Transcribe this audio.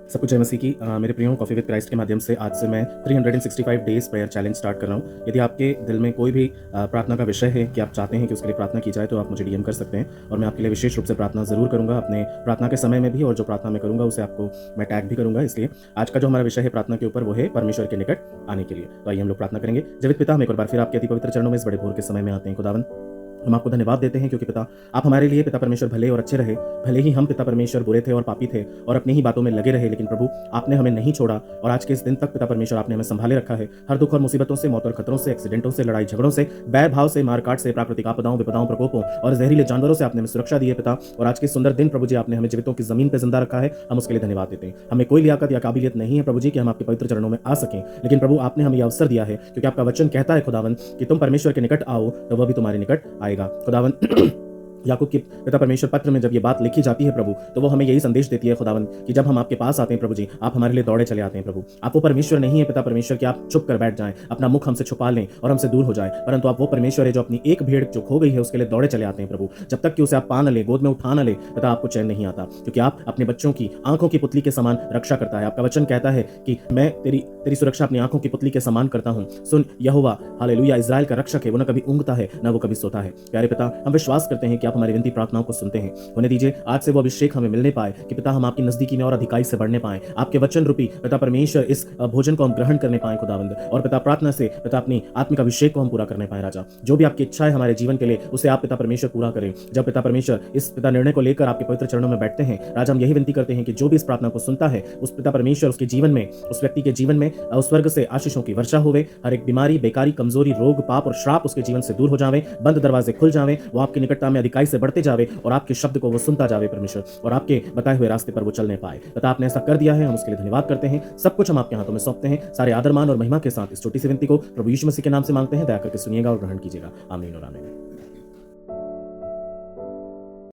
सब कुछ जय मसीह की मेरे प्रियो कॉफ़ी विद क्राइस्ट के माध्यम से आज से मैं 365 डेज़ प्रेयर चैलेंज स्टार्ट कर रहा हूँ। यदि आपके दिल में कोई भी प्रार्थना का विषय है कि आप चाहते हैं कि उसके लिए प्रार्थना की जाए तो आप मुझे डीएम कर सकते हैं और मैं आपके लिए विशेष रूप से प्रार्थना ज़रूर करूँगा अपने प्रार्थना के समय में भी, और जो प्रार्थना मैं करूँगा उसे आपको मैं टैग भी करूँगा। इसलिए आज का जो हमारा विषय है प्रार्थना के ऊपर वो है परमेश्वर के निकट आने के लिए। तो आइए हम लोग प्रार्थना करेंगे। जीवित पिता, हम एक बार फिर आपके अति पवित्र चरणों में इस बड़े भोर के समय में आते हैं। खुदावन, हम आपको धन्यवाद देते हैं क्योंकि पिता आप हमारे लिए पिता परमेश्वर भले और अच्छे रहे। भले ही हम पिता परमेश्वर बुरे थे और पापी थे और अपनी ही बातों में लगे रहे, लेकिन प्रभु आपने हमें नहीं छोड़ा और आज के इस दिन तक पिता परमेश्वर आपने हमें संभाले रखा है। हर दुख और मुसीबतों से, मौत और खतरों से, एक्सीडेंटों से, लड़ाई झगड़ों से, बैर भाव से, मारकाट से, प्राकृतिक आपदाओं, विपदाओं, प्रकोपों और जहरीले जानवरों से आपने हमें सुरक्षा दी है पिता। और आज के सुंदर दिन प्रभु जी आपने हमें जीवितों की जमीन पर जिंदा रखा है, हम उसके लिए धन्यवाद देते हैं। हमें कोई लियाकत या काबिलियत नहीं है प्रभु जी कि हम आपके पवित्र चरणों में आ सकें, लेकिन प्रभु आपने हमें यह अवसर दिया है क्योंकि आपका वचन कहता है खुदावन कि तुम परमेश्वर के निकट आओ तो वह भी तुम्हारे निकट आएगा। खुदावन याकूब के पिता परमेश्वर पत्र में जब ये बात लिखी जाती है प्रभु, तो वो हमें यही संदेश देती है खुदावन कि जब हम आपके पास आते हैं प्रभु जी, आप हमारे लिए दौड़े चले आते हैं प्रभु। आप वो परमेश्वर नहीं है पिता परमेश्वर कि आप चुप कर बैठ जाएं, अपना मुख हमसे छुपा लें और हमसे दूर हो जाए, परंतु आप वो परमेश्वर है जो अपनी एक भेड़ जो खो गई है उसके लिए दौड़े चले आते हैं प्रभु। जब तक कि उसे आप पा न ले, गोद में उठा न ले पिता, आपको चैन नहीं आता, क्योंकि आप अपने बच्चों की आंखों की पुतली के समान रक्षा करता है। आपका वचन कहता है कि मैं तेरी सुरक्षा अपनी आंखों की पुतली के समान करता हूं। सुन यहोवा, हालेलुया, इजराइल का रक्षक है, वो न कभी ऊँघता है न वो कभी सोता है। प्यारे पिता, हम विश्वास करते हैं कि आप हमारी विनती प्रार्थनाओं को सुनते हैं। होने दीजिए आज से वो अभिषेक हमें मिलने पाए कि पिता हम आपकी नजदीकी में और अधिकाई से बढ़ने पाए। आपके वचन रूपी पिता परमेश्वर इस भोजन को हम ग्रहण करने पाए खुदावंद, और पिता प्रार्थना से पिता अपनी आत्मिक अभिषेक को हम पूरा करने पाए। राजा, जो भी आपकी इच्छा है हमारे जीवन के लिए उसे आप पिता परमेश्वर पूरा करें। जब पिता परमेश्वर इस पिता निर्णय को लेकर आपके पवित्र चरणों में बैठते हैं राजा, हम यही विनती करते हैं कि जो भी इस प्रार्थना को सुनता है उस पिता परमेश्वर उसके जीवन में, उस व्यक्ति के जीवन में उस स्वर्ग से आशीषों की वर्षा होवे। हर एक बीमारी, बेकारी, कमजोरी, रोग, पाप और श्राप उसके जीवन से दूर हो जावे, बंद दरवाजे खुल जावे, वो आपकी निकटता में अधिकाई से बढ़ते जावे और आपके शब्द को वो सुनता जावे परमेश्वर, और आपके बताए हुए रास्ते पर वो चलने पाए। पिता आपने ऐसा कर दिया है, हम उसके लिए धन्यवाद करते हैं। सब कुछ हम आपके हाथों में सौंपते हैं। सारे आदर मान और महिमा के साथ इस छोटी सी विनती को प्रभु यीशु मसीह के नाम से मांगते हैं। दया करके सुनिएगा और ग्रहण कीजिएगा। आमीन और आमीन।